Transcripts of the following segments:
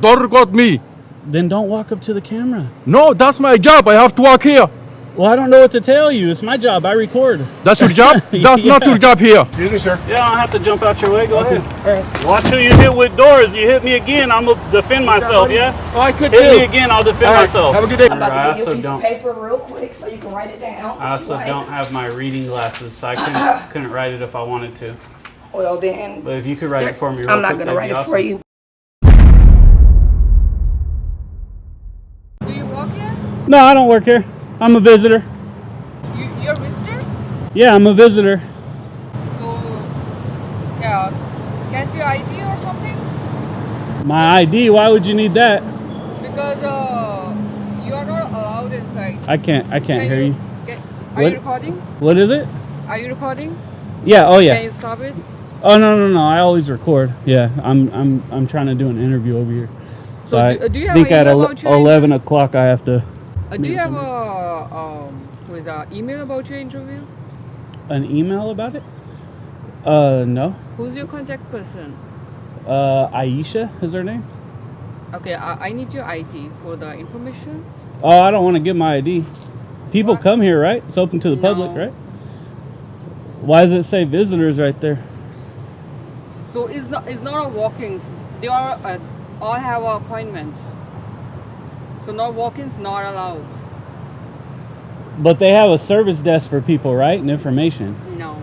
Don't record me. Then don't walk up to the camera. No, that's my job. I have to walk here. Well, I don't know what to tell you. It's my job. I record. That's your job? That's not your job here. Excuse me, sir. Yeah, I don't have to jump out your way. Go ahead. Right. Watch who you hit with doors. You hit me again, I'm going to defend myself, yeah? Oh, I could hit me again, I'll defend myself. Have a good day. I'm about to give you a piece of paper real quick so you can write it down. I also don't have my reading glasses, so I couldn't write it if I wanted to. Well, then. But if you could write it for me real I'm not quick, going to write it awesome. for you. Do you work here? No, I don't work here. I'm a visitor. You're a visitor? Yeah, I'm a visitor. So, can I see your ID or something? My ID? Why would you need that? Because you are not allowed inside. I can't hear you. Are you recording? What is it? Are you recording? Yeah, oh yeah. Can you stop it? Oh no, I always record. Yeah, I'm trying to do an interview over here. So do you have think an at email about your 11 o'clock I have to. do you have an email about your interview? An email about it? No. Who's your contact person? Aisha is her name. Okay, I need your ID for the information. Oh, I don't want to give my ID. People What? come here, right? It's open to the public, right? Why does it say visitors right there? So it's not a walk-ins. They are all have appointments. So no walk-ins not allowed. But they have a service desk for people, right? And information. No.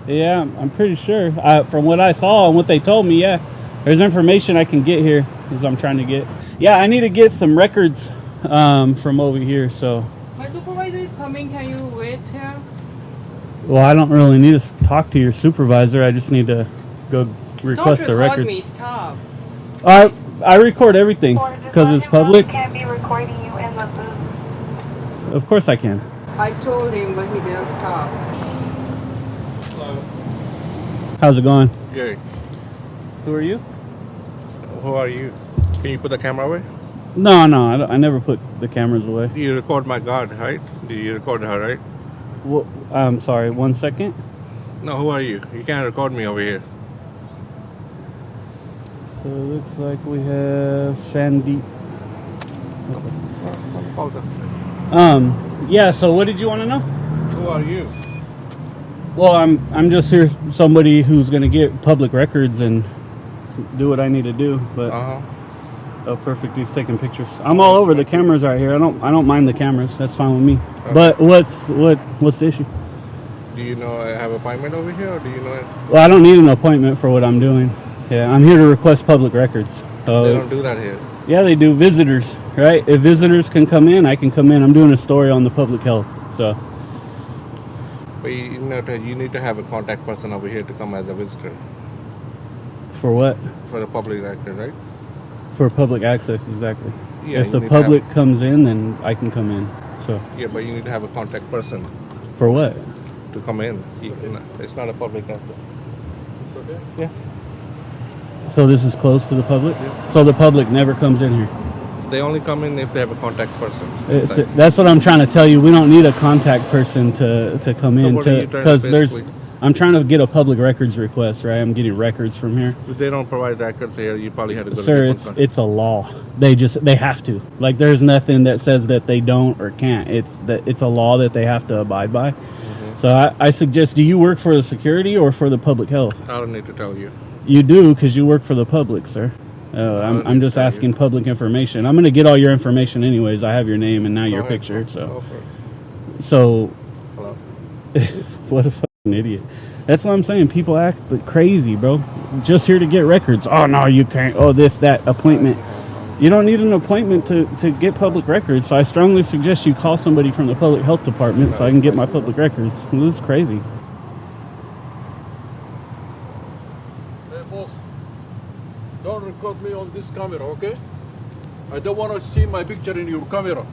Yeah, I'm pretty sure. From what I saw and what they told me, yeah, there's information I can get here, is what I'm trying to get. Yeah, I need to get some records from over here, so. My supervisor is coming. Can you wait here? Well, I don't really need to talk to your supervisor. I just need to go request the records. Don't record me. Stop. I record everything because it's public. Can't be recording you in the booth. Of course I can. I told him, but he didn't stop. How's it going? Good. Who are you? Who are you? Can you put the camera away? No, I never put the cameras away. You record my guard, right? You record her, right? Well, I'm sorry, 1 second. No, who are you? You can't record me over here. So it looks like we have Sandeep. Yeah, so what did you want to know? Who are you? Well, I'm just here, somebody who's going to get public records and do what I need to do, but oh, perfect, he's taking pictures. I'm all over, the cameras right here. I don't mind the cameras. That's fine with me. Okay. But what's the issue? Do you know I have an appointment over here, or do you know it? Well, I don't need an appointment for what I'm doing. Yeah, I'm here to request public records. They don't do that here. Yeah, they do. Visitors, right? If visitors can come in, I can come in. I'm doing a story on the public health, so. But you need to have a contact person over here to come as a visitor. For what? For the public record, right? For public access, exactly. Yeah, if the public comes in, then I can come in. So. Yeah, but you need to have a contact person. For what? To come in. It's not a public access. It's okay? Yeah. So this is closed to the public? Yeah. So the public never comes in here? They only come in if they have a contact person. That's what I'm trying to tell you. We don't need a contact person to come in, because I'm trying to get a public records request, right? I'm getting records from here. If they don't provide records here, you probably have to go to different country. It's a law. They have to. Like, there's nothing that says that they don't or can't. It's a law that they have to abide by. Mm-hmm. So I suggest, do you work for the security or for the public health? I don't need to tell you. You do, because you work for the public, sir. I'm just asking public information. I'm going to get all your information anyways. I have your name and now your picture. So hello. What a fucking idiot. That's what I'm saying. People act crazy, bro. Just here to get records. Oh, no, you can't. Oh, this, that, appointment. You don't need an appointment to get public records. So I strongly suggest you call somebody from the public health department so I can get my public records. This is crazy. Don't record me on this camera, okay? I don't want to see my picture in your camera.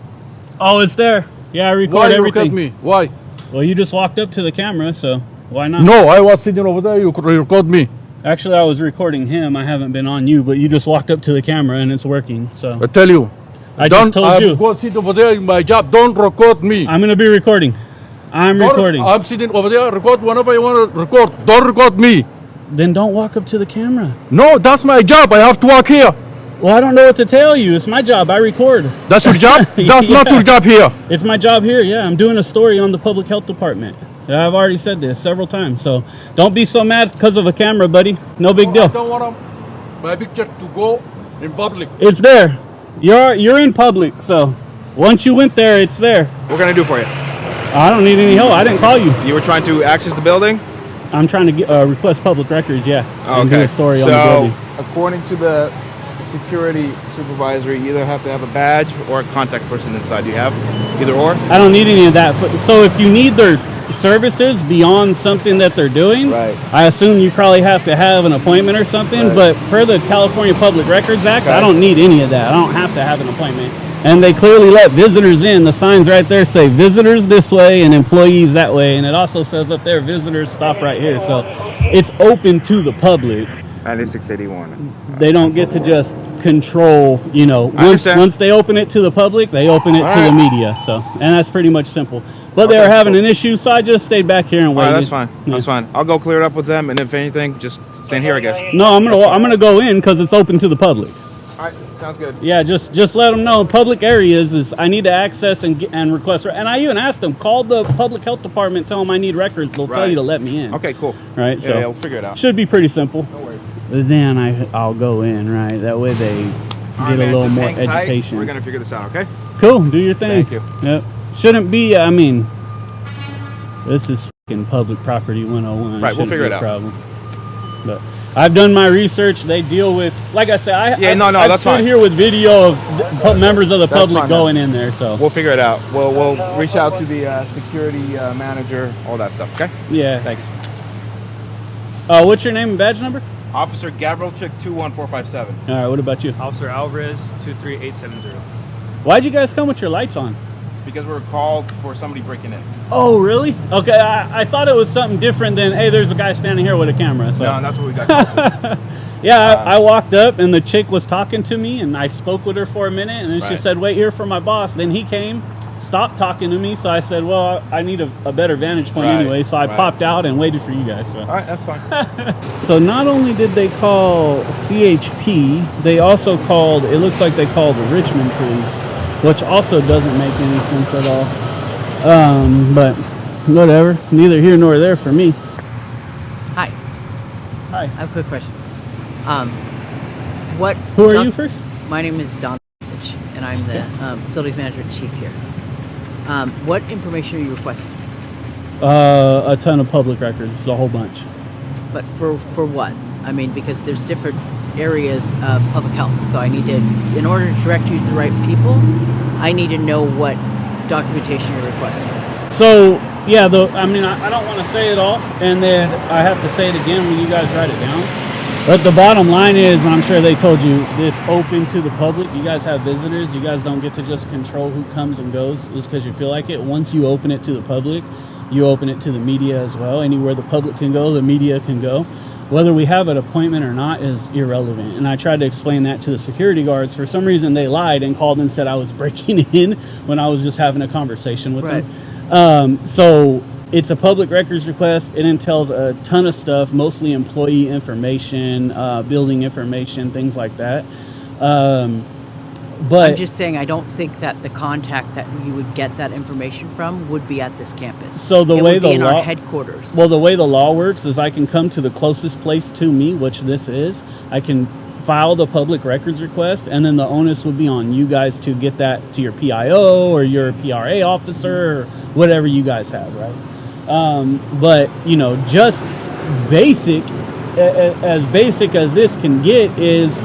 Oh, it's there. Yeah, I record everything. Why you record me? Why? Well, you just walked up to the camera, so why not? No, I was sitting over there. You could record me. Actually, I was recording him. I haven't been on you, but you just walked up to the camera and it's working. So I tell you. I just told you. Go sit over there in my job. Don't record me. I'm going to be recording. Recording. I'm sitting over there. Record whenever you want to record. Don't record me. Then don't walk up to the camera. No, that's my job. I have to walk here. Well, I don't know what to tell you. It's my job. I record. That's your job? That's not Yeah. your job here. It's my job here. Yeah, I'm doing a story on the public health department. I've already said this several times. So don't be so mad because of a camera, buddy. No big I deal. don't want my picture to go in public. It's there. You're in public. So once you went there, it's there. What can I do for you? I don't need any help. I didn't call you. You were trying to access the building? I'm trying to get, request public records. Yeah. And do Okay. a story on the So, building. according to the security supervisor, you either have to have a badge or a contact person inside. Do you have either or? I don't need any of that. So if you need their services beyond something that they're doing, Right. I assume you probably have to have an appointment or something. Right. But per the California Public Records Act, Okay. I don't need any of that. I don't have to have an appointment. And they clearly let visitors in. The signs right there say visitors this way and employees that way. And it also says up there, visitors stop right here. So it's open to the public. And it's 681. They don't get to just control, I once understand. they open it to the public, they open it All to the right. media. So, and that's pretty much simple. But they Okay, were having cool. an issue, so I just stayed back here and All waited. right, that's fine. Yeah. That's fine. I'll go clear it up with them, and if anything, just stand here, I guess. No, I'm gonna go in because it's open to the public. All right, sounds good. Yeah, just let them know. Public areas is I need to access and request. And I even asked them, call the public health department, tell them I need records. They'll tell Right. you to let me in. Okay, cool. Right. Yeah, So yeah, we'll figure it out. should be pretty simple. No worries. Then I'll go in. Right. That way they All get right, a man, little just more hang tight. education. We're gonna figure this out, okay? Cool. Do your thing. Thank you. Yep. Shouldn't be. I mean, this is fucking public property 101. Right, we'll Shouldn't figure be it a out. Problem. But I've done my research. They deal with, like I said, Yeah, I've that's stood fine. here with video of members of the That's public fine, going in there. So We'll figure it out. We'll reach out to the security manager, all that stuff, okay? yeah. Thanks. What's your name and badge number? Officer Gabriele 21457. All right. What about you? Officer Alvarez 23870. Why'd you guys come with your lights on? Because we were called for somebody breaking in. Oh, really? Okay. I thought it was something different than, hey, there's a guy standing here with a camera. So. No, that's what we got called to. Yeah, I walked up and the chick was talking to me and I spoke with her for a minute and then she Right. said, wait here for my boss. Then he came, stopped talking to me. So I said, well, I need a better vantage point Right, anyway. So I right. popped out and waited for you guys. So. All right, that's fine. So not only did they call CHP, they also called, it looks like they called the Richmond police, which also doesn't make any sense at all. But whatever, neither here nor there for me. Hi, Hi. I have a quick question. What? Who are you first? My name is Donna, and I'm the facilities manager chief here. What information are you requesting? A ton of public records, a whole bunch. But for what? I mean, because there's different areas of public health, so I need to, in order to direct you to the right people, I need to know what documentation you're requesting. So yeah, I don't want to say it all, and then I have to say it again when you guys write it down. But the bottom line is, and I'm sure they told you, it's open to the public. You guys have visitors. You guys don't get to just control who comes and goes just because you feel like it. Once you open it to the public, you open it to the media as well. Anywhere the public can go, the media can go. Whether we have an appointment or not is irrelevant. And I tried to explain that to the security guards. For some reason, they lied and called and said I was breaking in when I was just having a conversation with them. So it's a public records request. It entails a ton of stuff, mostly employee information, building information, things like that. But I'm just saying, I don't think that the contact that you would get that information from would be at this campus. So the it way would the be in law, our headquarters. Well, the way the law works is I can come to the closest place to me, which this is. I can file the public records request, and then the onus would be on you guys to get that to your PIO or your PRA officer or whatever you guys have, right? But just basic, as basic as this can get is.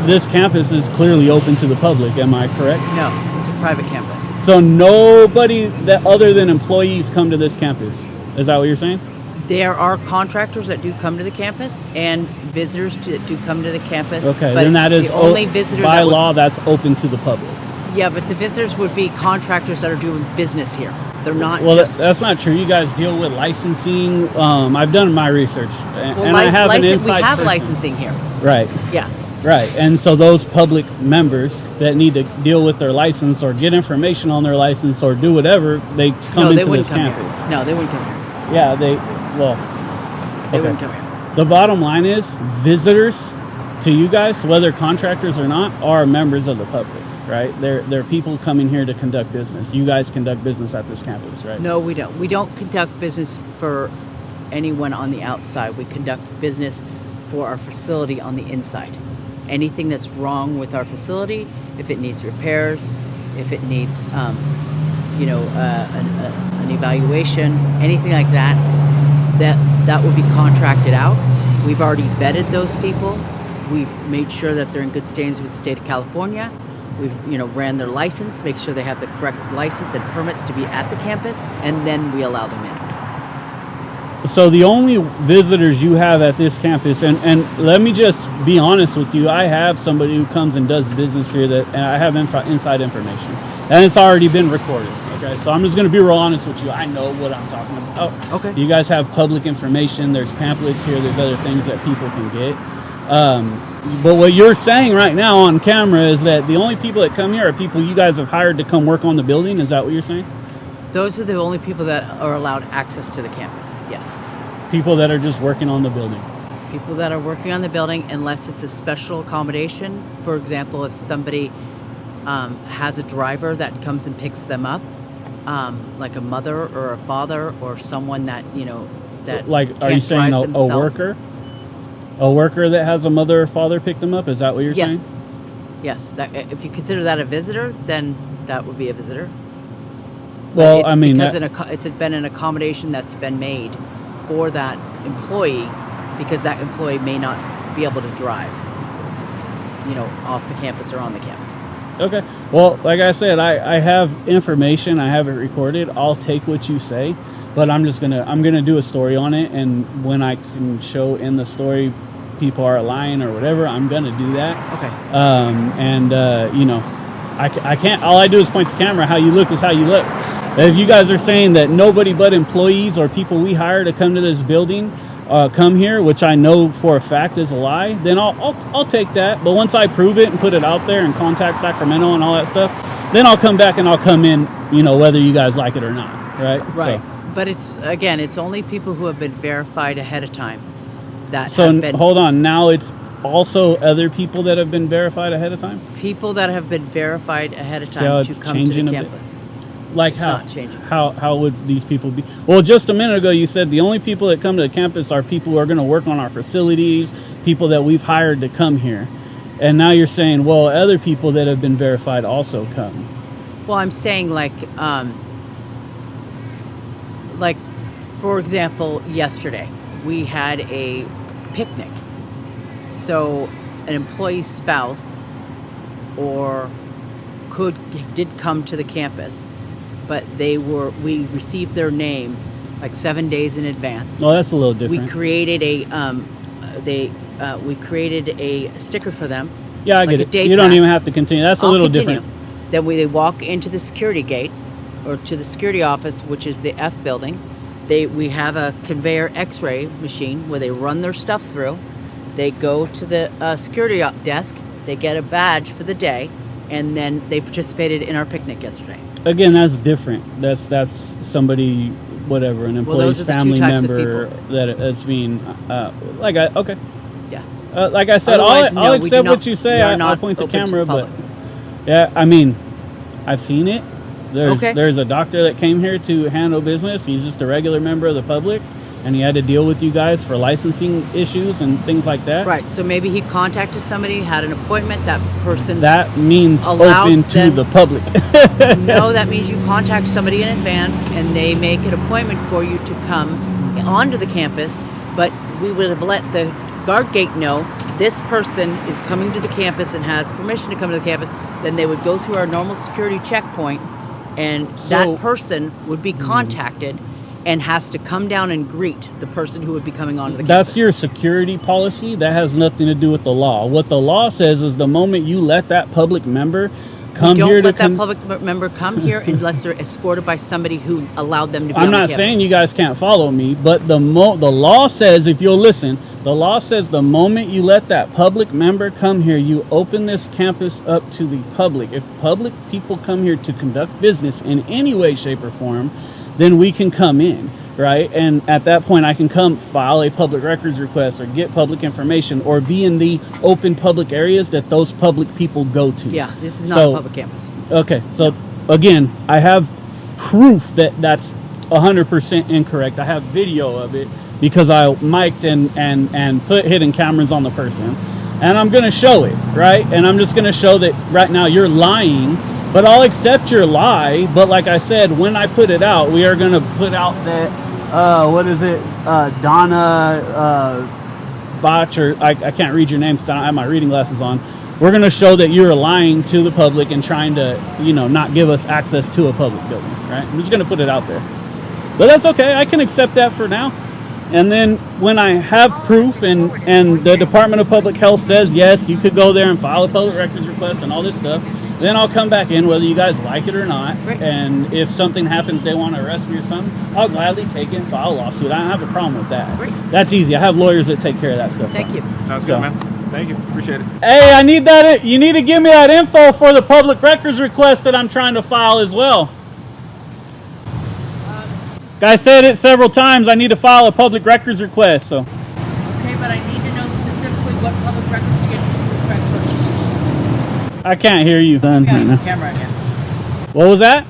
This campus is clearly open to the public, am I correct? No, it's a private campus. So nobody that other than employees come to this campus. Is that what you're saying? There are contractors that do come to the campus and visitors that do come to the campus. Okay, but then that is the only visitor by that would, law that's open to the public. Yeah, but the visitors would be contractors that are doing business here. They're not Well, just. that's not true. You guys deal with licensing. I've done my research, Well, and I have an we inside have person. licensing here. Right. Yeah. Right, and so those public members that need to deal with their license or get information on their license or do whatever, they come No, they into wouldn't this come campus. here. No, they wouldn't come here. Yeah, they They okay. wouldn't come here. The bottom line is visitors to you guys, whether contractors or not, are members of the public, right? They're people coming here to conduct business. You guys conduct business at this campus, right? No, we don't. We don't conduct business for anyone on the outside. We conduct business for our facility on the inside. Anything that's wrong with our facility, if it needs repairs, if it needs, an evaluation, anything like that, that would be contracted out. We've already vetted those people. We've made sure that they're in good standings with the state of California. We've, ran their license, make sure they have the correct license and permits to be at the campus, and then we allow them in. So the only visitors you have at this campus, and let me just be honest with you, I have somebody who comes and does business here and I have inside information, and it's already been recorded. Okay, so I'm just going to be real honest with you. I know what I'm talking about. Okay. You guys have public information. There's pamphlets here. There's other things that people can get. But what you're saying right now on camera is that the only people that come here are people you guys have hired to come work on the building. Is that what you're saying? Those are the only people that are allowed access to the campus, yes. People that are just working on the building. People that are working on the building, unless it's a special accommodation. For example, if somebody has a driver that comes and picks them up, like a mother or a father or someone that, that like, are you saying a worker? A worker that has a mother or father pick them up? Is that what you're saying? Yes. That, if you consider that a visitor, then that would be a visitor. Well, it's I mean, because it's been an accommodation that's been made for that employee, because that employee may not be able to drive, off the campus or on the campus. Okay. Well, like I said, I have information. I have it recorded. I'll take what you say, but I'm gonna do a story on it, and when I can show in the story people are lying or whatever, I'm gonna do that. Okay. I can't. All I do is point the camera. How you look is how you look. If you guys are saying that nobody but employees or people we hire to come to this building come here, which I know for a fact is a lie, then I'll take that. But once I prove it and put it out there and contact Sacramento and all that stuff, then I'll come back and I'll come in, whether you guys like it or not, right? Right. So. But it's only people who have been verified ahead of time that So have been... hold on, now it's also other people that have been verified ahead of time? People that have been verified ahead of time to come to the campus. Like it's how? Not changing. How would these people be? Well, just a minute ago you said the only people that come to the campus are people who are going to work on our facilities, people that we've hired to come here. And now you're saying, well, other people that have been verified also come. Well, I'm saying like for example, yesterday we had a picnic. So an employee's spouse did come to the campus, but we received their name like 7 days in advance. Well, that's a little different. We created a sticker for them. Yeah, I get it. You don't even have to continue. That's a little different. Then they walk into the security gate or to the security office, which is the F building. We have a conveyor X-ray machine where they run their stuff through. They go to the security desk. They get a badge for the day, and then they participated in our picnic yesterday. Again, that's different. That's somebody, whatever, an employee's family member that's being okay. Yeah. Like I said, I'll accept what you say. I'll point the camera, but yeah, I mean, I've seen it. There's a doctor that came here to handle business. He's just a regular member of the public, and he had to deal with you guys for licensing issues and things like that. Right. So maybe he contacted somebody, had an appointment. That person. That means open to the public. No, that means you contact somebody in advance, and they make an appointment for you to come onto the campus. But we would have let the guard gate know this person is coming to the campus and has permission to come to the campus. Then they would go through our normal security checkpoint, and that person would be contacted and has to come down and greet the person who would be coming onto the campus. That's your security policy. That has nothing to do with the law. What the law says is the moment you let that public member come here Don't let that public member come here unless they're escorted by somebody who allowed them to be on the campus. I'm not saying you guys can't follow me, but the law says, if you'll listen, the law says the moment you let that public member come here, you open this campus up to the public. If public people come here to conduct business in any way, shape, or form, then we can come in, right? And at that point, I can come file a public records request or get public information or be in the open public areas that those public people go to. Yeah, this is not a public campus. Okay, so again, I have proof that that's 100% incorrect. I have video of it because I mic'd and put hidden cameras on the person. And I'm going to show it, right? And I'm just going to show that right now you're lying, but I'll accept your lie. But like I said, when I put it out, we are going to put out that, Donna, Botch, or I can't read your name because I don't have my reading glasses on. We're going to show that you're lying to the public and trying to, not give us access to a public building, right? I'm just going to put it out there. But that's okay. I can accept that for now. And then when I have proof and the Department of Public Health says, yes, you could go there and file a public records request and all this stuff, then I'll come back in whether you guys like it or not. Right. And if something happens, they want to arrest me or something, I'll gladly take it and file a lawsuit. I don't have a problem with that. Right. That's easy. I have lawyers that take care of that stuff. Thank you. Sounds good, man. Thank you. Appreciate it. Hey, I need that. You need to give me that info for the public records request that I'm trying to file as well. I said it several times. I need to file a public records request. So. Okay, but I need to know specifically what public records to get you the correct person. I can't hear you. Camera again. What was that?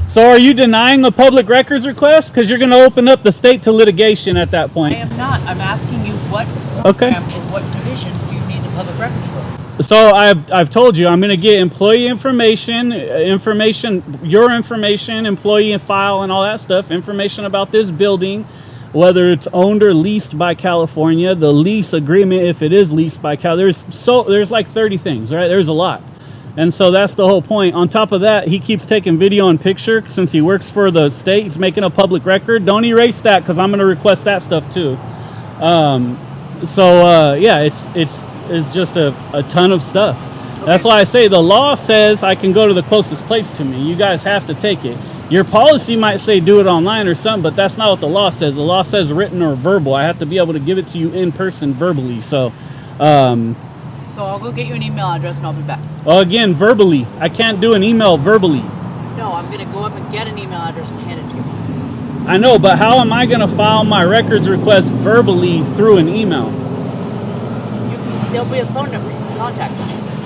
So are you denying the public records request? Because you're going to open up the state to litigation at that I point. am not. I'm asking you what program in what division do you need the public records for? So I've told you I'm going to get employee information, your information, employee file and all that stuff, information about this building, whether it's owned or leased by California, the lease agreement if it is leased by Cal. There's like 30 things, right? There's a lot. And so that's the whole point. On top of that, he keeps taking video and picture since he works for the state. He's making a public record. Don't erase that because I'm going to request that stuff too. Yeah, it's just a ton of stuff. Okay. That's why I say the law says I can go to the closest place to me. You guys have to take it. Your policy might say do it online or something, but that's not what the law says. The law says written or verbal. I have to be able to give it to you in person verbally. So I'll go get you an email address and I'll be back. Well, again, verbally. I can't do an email verbally. No, I'm going to go up and get an email address and hand it to you. I know, but how am I going to file my records request verbally through an email? There'll be a phone number you can contact me.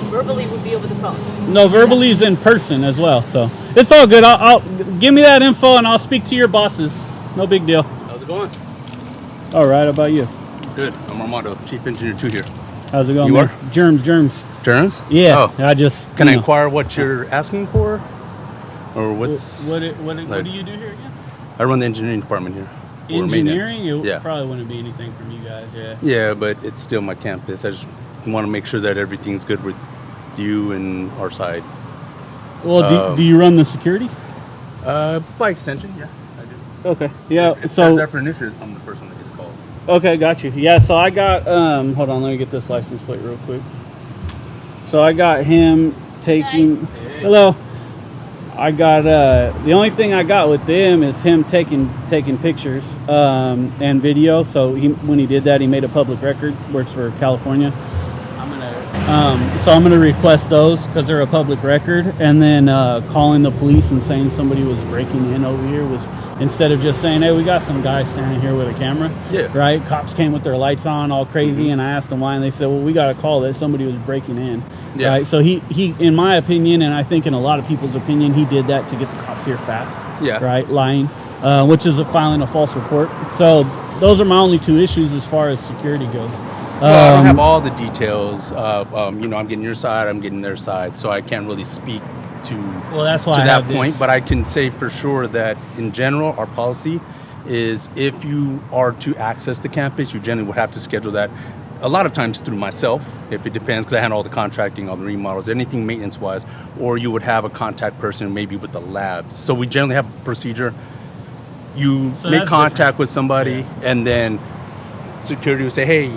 Verbally would be over the phone. No, verbally is in person as well. So it's all good. I'll give me that info and I'll speak to your bosses. No big deal. How's it going? All right. How about you? Good. I'm Armando, Chief Engineer 2 here. How's it going? You man? are? Germs. Germs? Yeah. Oh. I just. Can I inquire what you're asking for? Or what's... What do you do here again? I run the engineering department here. Engineering? It yeah. probably wouldn't be anything from you guys, yeah. Yeah, but it's still my campus. I just want to make sure that everything's good with you and our side. Well, do you run the security? By extension, yeah, I do. Okay, yeah. If so that's an issue, I'm the person that gets called. Okay, got you. Yeah, so I got hold on, let me get this license plate real quick. So I got him taking hello. I got the only thing I got with them is him taking pictures and video. So when he did that, he made a public record. Works for California. I'm gonna request those because they're a public record, and then calling the police and saying somebody was breaking in over here was instead of just saying, hey, we got some guys standing here with a camera. Yeah. Right. Cops came with their lights on, all crazy, and I asked them why, and they said, well, we got a call that somebody was breaking in. Yeah. Right. So he, in my opinion, and I think in a lot of people's opinion, he did that to get the cops here fast. Yeah. Right. Lying, which is filing a false report. So those are my only two issues as far as security goes. Well, I don't have all the details. I'm getting your side, I'm getting their side, so I can't really speak to that's why to I that have point. this. But I can say for sure that in general, our policy is if you are to access the campus, you generally would have to schedule that. A lot of times through myself, if it depends, because I handle all the contracting, all the remodels, anything maintenance-wise, or you would have a contact person maybe with the labs. So we generally have a procedure. You make contact with somebody, and then security will say, hey,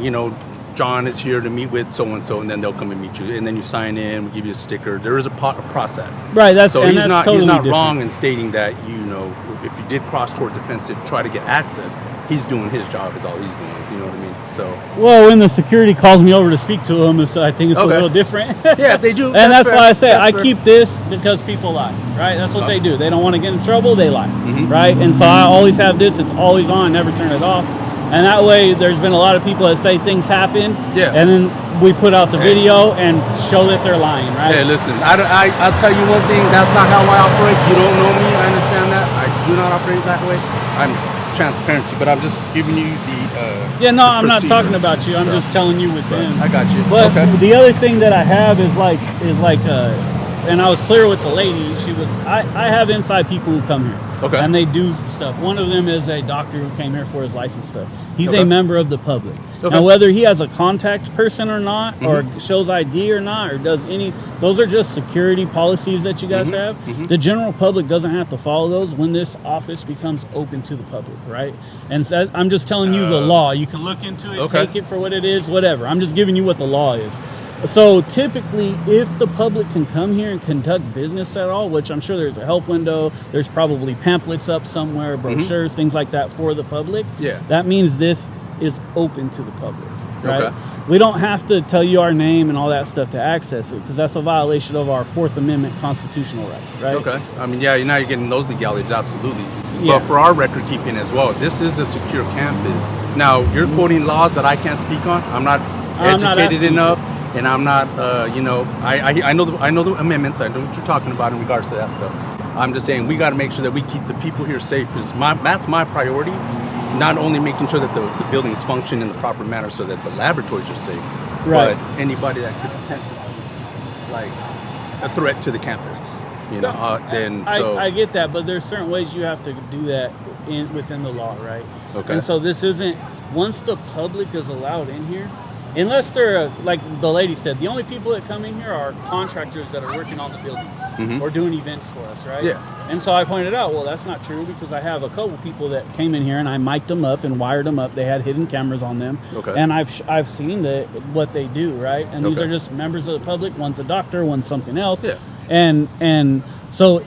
John is here to meet with so-and-so, and then they'll come and meet you. And then you sign in, we give you a sticker. There is a process. Right, he's not totally wrong in stating that, if you did cross towards the fence to try to get access, he's doing his job is all he's doing. You know what I mean? So Well, when the security calls me over to speak to them, I think it's a little different. Yeah, they do. And that's fair. why I say I fair. keep this because people lie, right? That's what they do. They don't want to get in trouble, they lie, Mm-hmm. right? And so I always have this. It's always on, never turn it off. And that way, there's been a lot of people that say things happen, Yeah. and then we put out the video and show that they're lying, right? Hey, listen, I'll tell you one thing. That's not how I operate. You don't know me. I understand that. I do not operate that way. I'm transparency, but I'm just giving you the Yeah, no, the I'm not procedure. talking about you. I'm So, just telling you with them. I got you. But Okay. the other thing that I have is and I was clear with the lady. She was, I have inside people who come here. Okay. And they do stuff. One of them is a doctor who came here for his license stuff. He's Okay. a member of the public. Okay. Now, whether he has a contact person or not, or Mm-hmm. shows ID or not, or does those are just security policies that you guys have. Mm-hmm. The general public doesn't have to follow those when this office becomes open to the public, right? And so I'm just telling you the law. You can look into it, Okay. take it for what it is, whatever. I'm just giving you what the law is. So typically, if the public can come here and conduct business at all, which I'm sure there's a help window, there's probably pamphlets up somewhere, brochures, things like that for the public. Yeah. That means this is open to the public, right? Okay. We don't have to tell you our name and all that stuff to access it, because that's a violation of our Fourth Amendment constitutional right, right? Okay. I mean, yeah, now you're getting those legalities, absolutely. Yeah. But for our record keeping as well, this is a secure campus. Now, you're quoting laws that I can't speak on. I'm not educated asking enough, and I'm not, I know the amendments. I know what you're talking about in regards to that stuff. I'm just saying we got to make sure that we keep the people here safe. That's my priority. Not only making sure that the buildings function in the proper manner so that the laboratories are safe, Right. but anybody that could potentially like a threat to the campus, I get that, but there's certain ways you have to do that within the law, right? Okay. And so this isn't, once the public is allowed in here, unless they're, like the lady said, the only people that come in here are contractors that are working on the buildings or doing events for us, right? Yeah. And so I pointed out, well, that's not true, because I have a couple people that came in here and I mic'd them up and wired them up. They had hidden cameras on them. Okay. And I've seen what they do, right? And these Okay. are just members of the public. One's a doctor, one's something else. Yeah. And so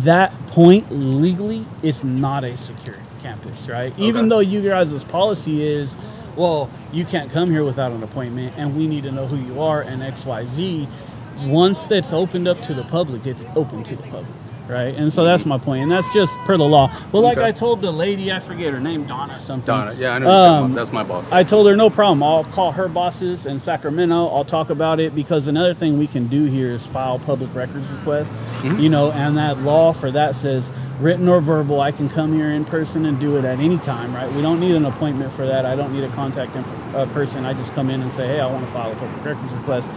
that point legally, it's not a secure campus, right? Even though you guys' policy is, well, you can't come here without an appointment, and we need to know who you are and XYZ. Once that's opened up to the public, it's open to the public, right? And so that's my point, and that's just per the law. But like Okay. I told the lady, I forget her name, Donna something. Donna, yeah, I know. What you're talking about. That's my boss. I told her no problem. I'll call her bosses in Sacramento. I'll talk about it, because another thing we can do here is file public records requests. And that law for that says written or verbal. I can come here in person and do it at any time, right? We don't need an appointment for that. I don't need a contact person. I just come in and say, hey, I want to file a public records request.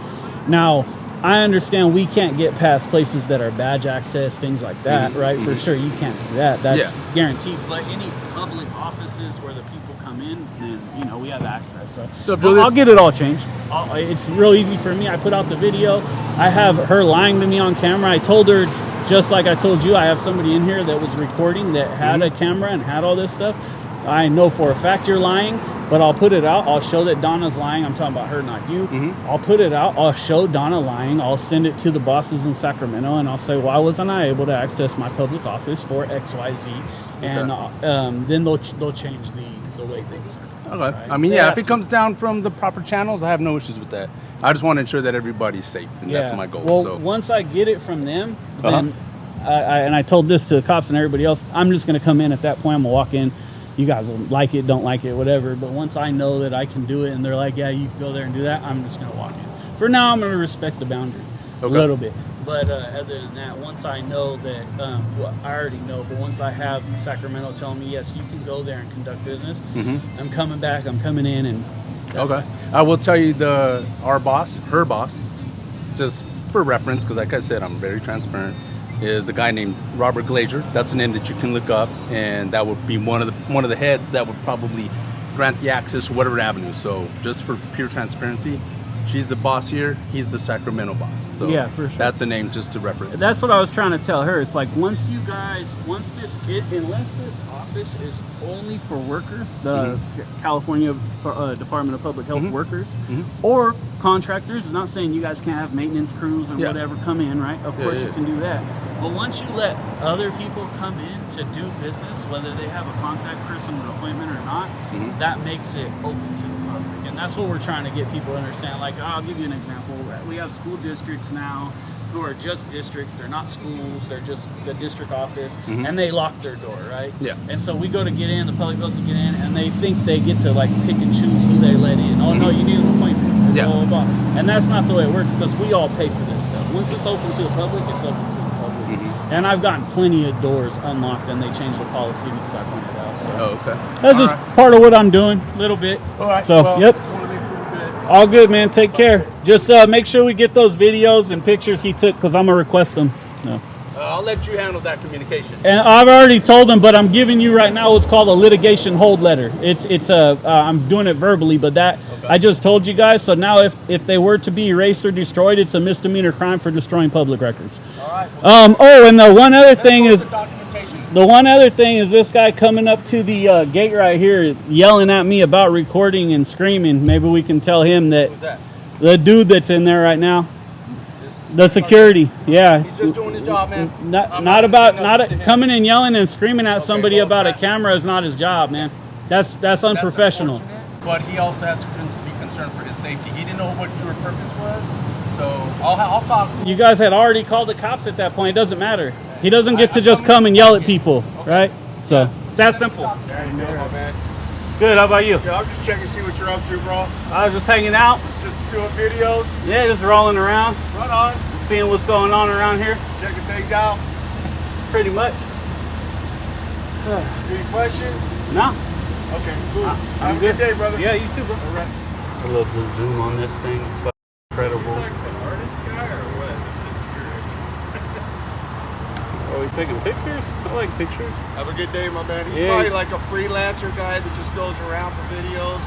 Now, I understand we can't get past places that are badge access, things like that, right? For sure, you can't do that. That's guaranteed. But any public offices where the people come in, then, we have access. So I'll get it all changed. It's real easy for me. I put out the video. I have her lying to me on camera. I told her, just like I told you, I have somebody in here that was recording that had a camera and had all this stuff. I know for a fact you're lying, but I'll put it out. I'll show that Donna's lying. I'm talking about her, not you. I'll put it out. I'll show Donna lying. I'll send it to the bosses in Sacramento, and I'll say, why wasn't I able to access my public office for XYZ? And then they'll change the way things are. Okay. Right? I mean, if it comes down from the proper channels, I have no issues with that. I just want to ensure that everybody's safe, and that's my goal. Well, So once I get it from them, then I told this to the cops and everybody else, I'm just going to come in at that point. I'm going to walk in. You guys will like it, don't like it, whatever. But once I know that I can do it and they're like, yeah, you can go there and do that, I'm just going to walk in. For now, I'm going to respect the boundary a little bit. But other than that, once I know that, I already know, but once I have Sacramento telling me, yes, you can go there and conduct business, I'm coming back, I'm coming in. And I will tell you her boss, just for reference, because like I said, I'm very transparent, is a guy named Robert Glazier. That's a name that you can look up, and that would be one of the heads that would probably grant the access or whatever avenue. So just for pure transparency, she's the boss here. He's the Sacramento boss. So yeah, for sure. That's a name just to reference. That's what I was trying to tell her. It's like unless this office is only for workers, the California Department of Public Health workers, or contractors. It's not saying you guys can't have maintenance crews and whatever come in, right? Of course you can do that. But once you let other people come in to do business, whether they have a contact person, an appointment or not, that makes it open to the public. And that's what we're trying to get people to understand. Like, I'll give you an example. We have school districts now who are just districts. They're not schools. They're just the district office. And they lock their door, right? Yeah. And so we go to get in, the public goes to get in, and they think they get to like pick and choose who they let in. Oh, no, you need an appointment. Yeah. Blah, blah, blah. And that's not the way it works because we all pay for this stuff. Once it's open to the public, it's open to the public. And I've gotten plenty of doors unlocked and they changed the policy because I pointed out. So Oh, okay. that's just part of what I'm doing, a little bit. All right. So, Well, yep. just wanna make sure we're good. All good, man. Take care. Just make sure we get those videos and pictures he took because I'm going to request them. No. I'll let you handle that communication. And I've already told them, but I'm giving you right now what's called a litigation hold letter. It's I'm doing it verbally, but that I just told you guys. So now if they were to be erased or destroyed, it's a misdemeanor crime for destroying public records. All right. Well, Oh, and the one other thing is documentation. the one other thing is this guy coming up to the gate right here, yelling at me about recording and screaming. Maybe we can tell him that. Who's that? The dude that's in there right now. The security, yeah. He's just doing his job, man. Not coming and yelling and screaming at somebody about a camera is not his job, man. That's unprofessional. But he also has to be concerned for his safety. He didn't know what your purpose was, so I'll talk. You guys had already called the cops at that point. It doesn't matter. He doesn't get to just come and yell at people, right? So it's that simple. Good. How about you? Yeah, I'm just checking to see what you're up to, bro. I was just hanging out. Just doing videos. Yeah, just rolling around, Run on. seeing what's going on around here. Checking things out. Pretty much. Any questions? No. Okay, cool. I'm Have a good day, brother. Yeah, you too, bro. All right. I love the zoom on this thing. It's fucking incredible. Are we taking pictures? I like pictures. Have a good day, my man. He's Yeah. probably like a freelancer guy that just goes around for videos.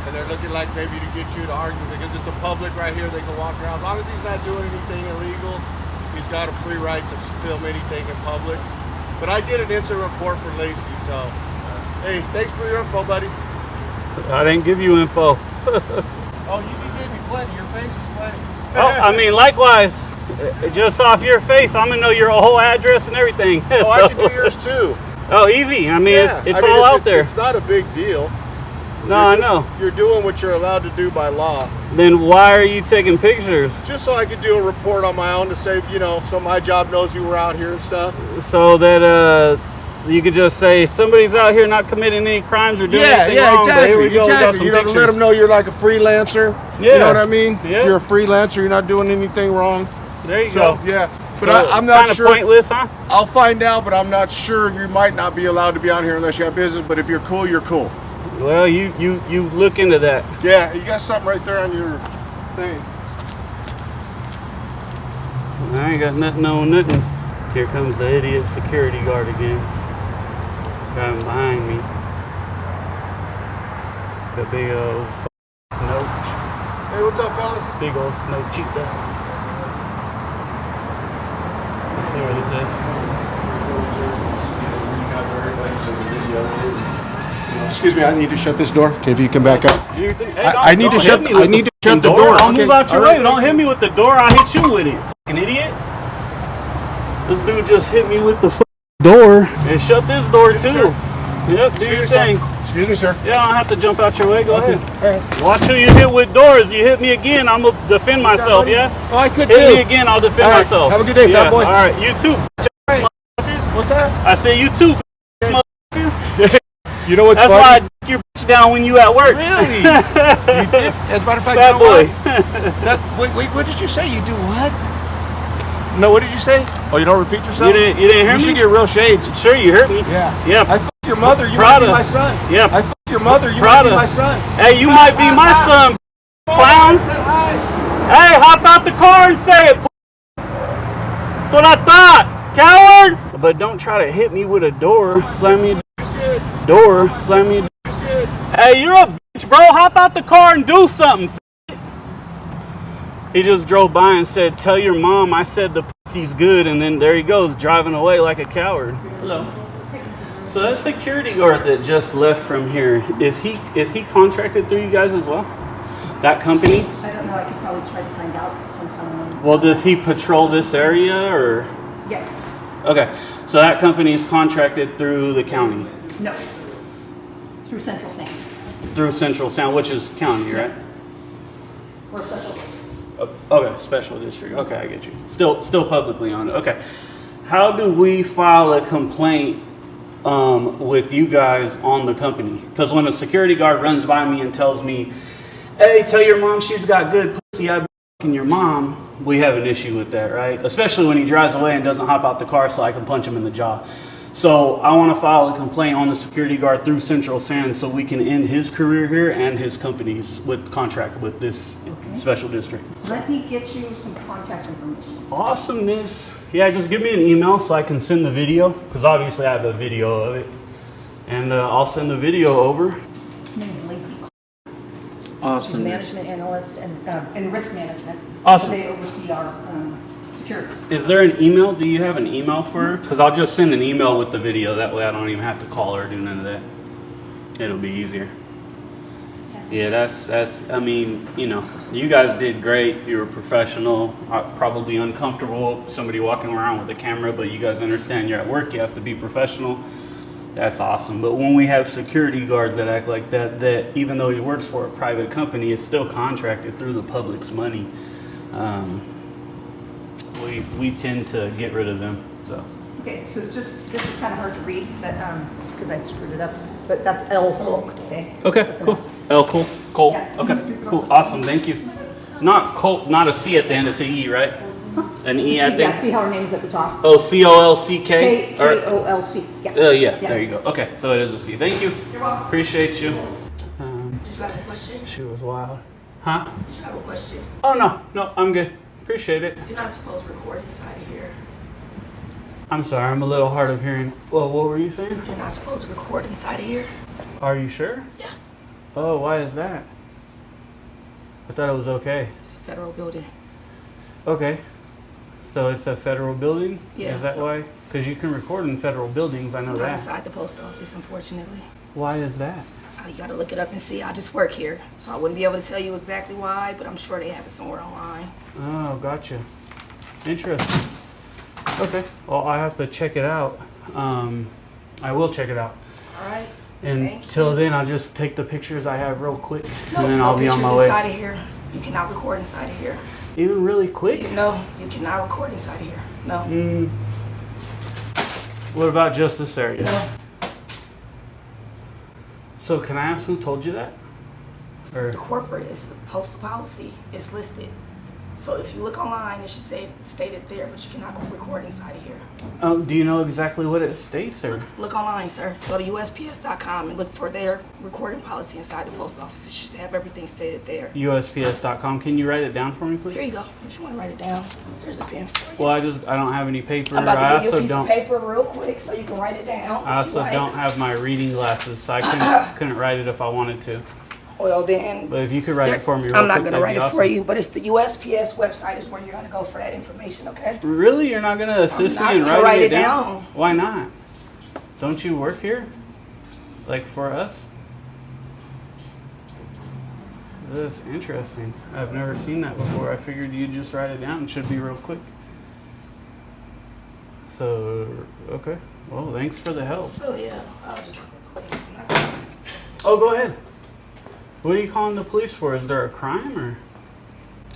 And they're looking like maybe to get you to argue because it's a public right here. They can walk around. As long as he's not doing anything illegal, he's got a free right to film anything in public. But I did an incident report for Lacey, so hey, thanks for your info, buddy. I didn't give you info. Oh, you gave me plenty. Your face is plenty. Oh, I mean, likewise. Just off your face, I'm gonna know your whole address and everything. Oh, I can do yours too. Oh, easy. I mean, Yeah. it's all out there. It's not a big deal. No, I know. You're doing what you're allowed to do by law. Then why are you taking pictures? Just so I could do a report on my own to say, you know, so my job knows you were out here and stuff. So that you could just say somebody's out here not committing any crimes or doing anything wrong. But here we go. We got some You know, to let pictures. them know you're like a freelancer. Yeah. You know what I mean? Yeah. You're a freelancer. You're not doing anything wrong. There you So go. yeah, but So, I'm not kinda sure. Pointless, huh? I'll find out, but I'm not sure. You might not be allowed to be out here unless you have business. But if you're cool, you're cool. Well, you look into that. Yeah, you got something right there on your thing. I ain't got nothing on nothing. Here comes the idiot security guard again. Guy behind me. The big old snow. Hey, what's up, fellas? Big old snow cheetah. There it is. Excuse me, I need to shut this door. Okay, if you come back up. Do your thing. Hey, I need to don't shut. hit me with I need the to shut the fucking door. Don't Okay, move out your all way. right. Don't hit me with the door. I'll hit you with it. Fucking idiot. This dude just hit me with the fucking door and shut this door too. Yep, do your thing. Excuse me, sir. Yeah, I don't have to jump out your way. Go ahead. Watch who you hit with doors. You hit me again, I'm gonna defend myself. Yeah. Oh, I could Hit too. me again, I'll defend All right, myself. have a good day, yeah. fat boy. All right, you too. What's that? I say you too. You know what's That's funny? why I dick your bitch down when you at work. Really? You did? As a matter of fact, Fat you know boy. what? Wait, what did you say? You do what? No, what did you say? Oh, you don't repeat yourself? You didn't hear You me? should get real shades. Sure, you heard me. Yeah. Yeah. I fucked your mother, you Prada. might be my son. Yeah. I fucked your mother, you Prada. might be my son. Hey, you might be my son, clown. Hey, hop out the car and say it. That's what I thought, coward. But don't try to hit me with a door. Slam me. Door. Slam me. Hey, you're a bitch, bro. Hop out the car and do something. He just drove by and said, "Tell your mom I said the pussy's good," and then there he goes driving away like a coward. Hello. So that security guard that just left from here, is he contracted through you guys as well? That company? I don't know. I could probably try to find out from someone. Well, does he patrol this area or? Yes. Okay, so that company is contracted through the county, No. Through Central Sand. through Central Sound, which is county, right? We're special. Okay, special district. Okay, I get you. Still publicly owned. Okay, how do we file a complaint with you guys on the company? Because when a security guard runs by me and tells me, "Hey, tell your mom she's got good pussy, I be fucking your mom," we have an issue with that, right? Especially when he drives away and doesn't hop out the car so I can punch him in the jaw. So I want to file a complaint on the security guard through Central Sand so we can end his career here and his company's with contract with this special district. Let me get you some contact information. Awesomeness. Yeah, just give me an email so I can send the video, because obviously I have a video of it. And I'll send the video over. His name is Lacey. Awesome. She's a management analyst and risk management. Awesome. They oversee our security. Is there an email? Do you have an email for her? Because I'll just send an email with the video. That way I don't even have to call her or do none of that. It'll be easier. Yeah, that's, I mean, you know, you guys did great. You were professional, probably uncomfortable, somebody walking around with a camera, but you guys understand you're at work, you have to be professional. That's awesome. But when we have security guards that act like that, that even though he works for a private company, it's still contracted through the public's money. We tend to get rid of them, so. Okay, so just, this is kind of hard to read, but, because I screwed it up, but that's L Hulk, okay? Okay, cool. L, cool, Cole. Yeah. Okay, cool, awesome, thank you. Not Cole, not a C at the end, it's an E, right? An E at the end? Yeah, see how her name's at the top? Oh, C-O-L-C-K? K-O-L-C, yeah. Yeah, there you go. Okay, so it is a C. Thank you. You're welcome. Appreciate you. Did you have a question? She was wild. Huh? Did you have a question? Oh, no, I'm good. Appreciate it. You're not supposed to record inside of here. I'm sorry, I'm a little hard of hearing. Well, what were you saying? You're not supposed to record inside of here. Are you sure? Yeah. Oh, why is that? I thought it was okay. It's a federal building. Okay. So it's a federal building? Yeah. Is that why? Because you can record in federal buildings, I know Not that. inside the post office, unfortunately. Why is that? You gotta look it up and see. I just work here, so I wouldn't be able to tell you exactly why, but I'm sure they have it somewhere online. Oh, gotcha. Interesting. Okay. Well, I have to check it out. I will check it out. All right. And till then, I'll just take the pictures I have real quick, and then I'll be on my way. Inside of here. You cannot record inside of here. Even really quick? No, you cannot record inside of here. No. What about just this area? No. So can I ask who told you that? Or The corporate is postal policy. It's listed. So if you look online, it should say stated there, but you cannot record inside of here. do you know exactly what it states, or? Look online, sir. Go to USPS.com and look for their recording policy inside the post office. It should have everything stated there. USPS.com. Can you write it down for me, please? Here you go. If you want to write it down, here's a pen for you. Well, I don't have any paper. I'm about I to give you a also piece don't. of paper real quick so you can write it down. I also don't have my reading glasses, so I couldn't write it if I wanted to. Well, then. But if you could write it for me real I'm not quick, going to write that'd it be for awesome. you, but it's the USPS website is where you're going to go for that information, okay? Really? You're not going to assist me in gonna writing write it it down? down. Why not? Don't you work here? Like for us? That's interesting. I've never seen that before. I figured you'd just write it down. It should be real quick. So, okay. Well, thanks for the help. So, yeah, I'll just call the police. Oh, go ahead. What are you calling the police for? Is there a crime, or?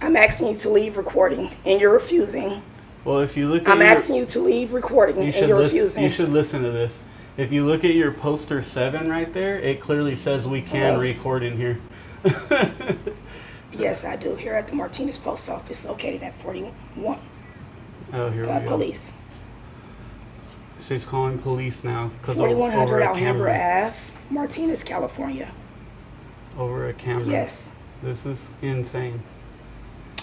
I'm asking you to leave recording, and you're refusing. Well, if you look at I'm asking you to leave recording, and you're refusing. You should listen to this. If you look at your poster 7 right there, it clearly says we can record in here. Yes, I do. Here at the Martinez post office, located at 41. Oh, here we go. Police. She's calling police now. 4100 Alhambra Ave, Martinez, California. Over a camera. Yes. This is insane.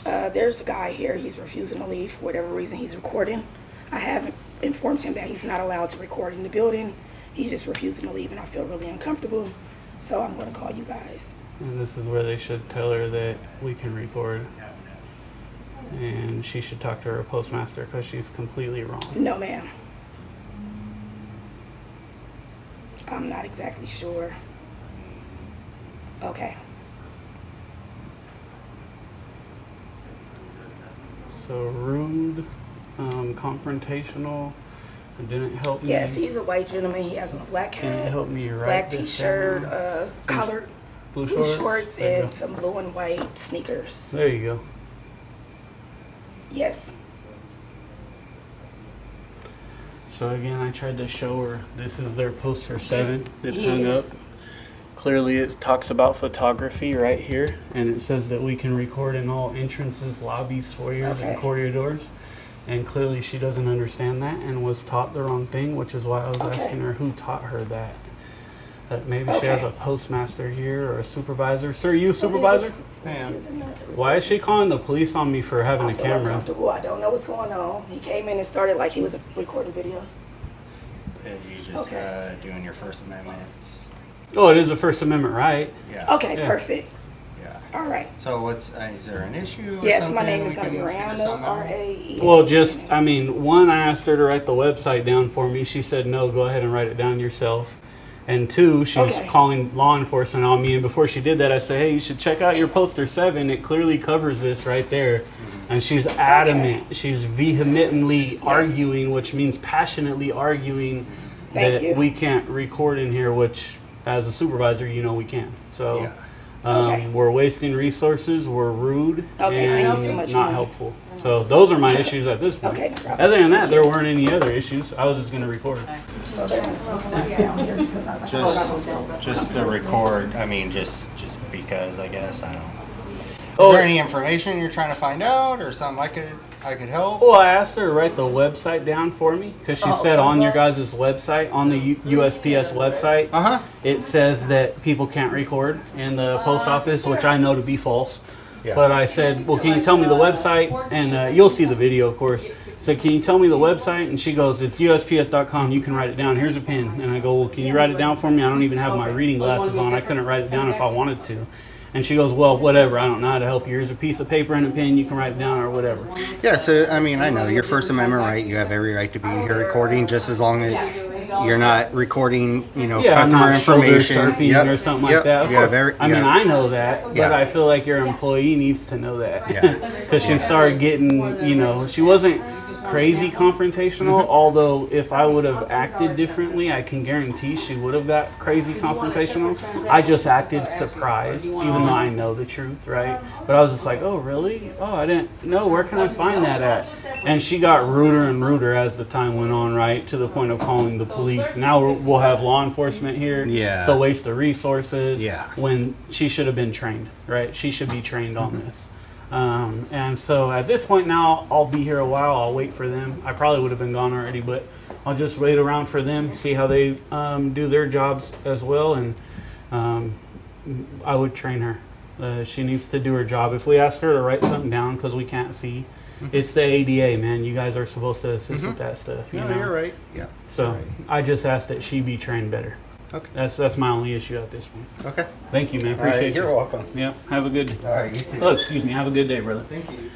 There's a guy here. He's refusing to leave for whatever reason. He's recording. I have informed him that he's not allowed to record in the building. He's just refusing to leave, and I feel really uncomfortable. So I'm going to call you guys. And this is where they should tell her that we can record. And she should talk to her postmaster because she's completely wrong. No, ma'am. I'm not exactly sure. Okay. So rude, confrontational, It didn't help me. Yes, he's a white gentleman. He has on a black Can you hat, help me write black this t-shirt, down? collared Blue blue shorts? shorts, There you and go. some blue and white sneakers. There you go. Yes. So again, I tried to show her this is their poster 7. It's hung up. Yes. Clearly it talks about photography right here, and it says that we can record in all entrances, lobbies, foyers, Okay. and corridors. And clearly she doesn't understand that and was taught the wrong thing, which is why I was Okay. asking her who taught her that. That maybe she Okay. has a postmaster here or a supervisor. Sir, you a supervisor? Refusing not to Why is she calling the police on me for having I a feel camera? uncomfortable. I don't know what's going on. He came in and started like he was recording videos. You just Okay. doing your First Amendment. Oh, it is a First Amendment right. Yeah. Okay, Yeah. perfect. Yeah. All right. So what's is there an issue? Or Yes, my something name is we going to be can figure Marina, something out? R-A-E. Well, just, I mean, one, I asked her to write the website down for me. She said, no, go ahead and write it down yourself. And 2, she's Okay. calling law enforcement on me. And before she did that, I said, hey, you should check out your poster 7. It clearly covers this right there. And she's adamant. She's vehemently arguing, which means passionately arguing Thank that you. we can't record in here, which as a supervisor, you know we can. So Okay. we're wasting resources, we're rude, Okay, thank you and so much, not ma'am. helpful. So those are my issues at this point. Okay, no problem. Other than that, there weren't any other issues. I was just going to record it. So they're going to sit down here because I'm Just to record. I mean, just because I guess I don't. Oh, Is there any information you're trying to find out, or something I could help? Well, I asked her to write the website down for me because she said on your guys' website, on the USPS website, it says that people can't record in the post office, which I know to be false. Yeah. But I said, well, can you tell me the website? And you'll see the video, of course. So can you tell me the website? And she goes, it's USPS.com. You can write it down. Here's a pen. And I go, well, can you write it down for me? I don't even have my reading glasses on. I couldn't write it down if I wanted to. And she goes, well, whatever. I don't know how to help you. Here's a piece of paper and a pen. You can write it down or whatever. Yeah, so I mean, I know your First Amendment right. You have every right to be in here recording, just as long as you're not recording, Yeah, customer I'm not shoulder information surfing or something like that. Of You have course. every, I mean, I know that, but Yeah. I feel like your employee needs to know that. Yeah. Because she started getting, she wasn't crazy confrontational, although if I would have acted differently, I can guarantee she would have got crazy confrontational. I just acted surprised, even though I know the truth, right? But I was just like, oh, really? Oh, I didn't know. Where can I find that at? And she got ruder and ruder as the time went on, right? To the point of calling the police. Now we'll have law enforcement here. Yeah. It's a waste of resources. Yeah. When she should have been trained, right? She should be trained on this. And so at this point now, I'll be here a while. I'll wait for them. I probably would have been gone already, but I'll just wait around for them, see how they do their jobs as well. And I would train her. She needs to do her job. If we ask her to write something down because we can't see, it's the ADA, man. You guys are supposed to assist with that stuff. No, know? you're right. Yeah. So you're right. I just asked that she be trained better. Okay. That's my only issue at this point. Okay. Thank you, man. All right, Appreciate you. you're welcome. Yep. Have a good. All right. You too. Oh, excuse me. Have a good day, brother. Thank you.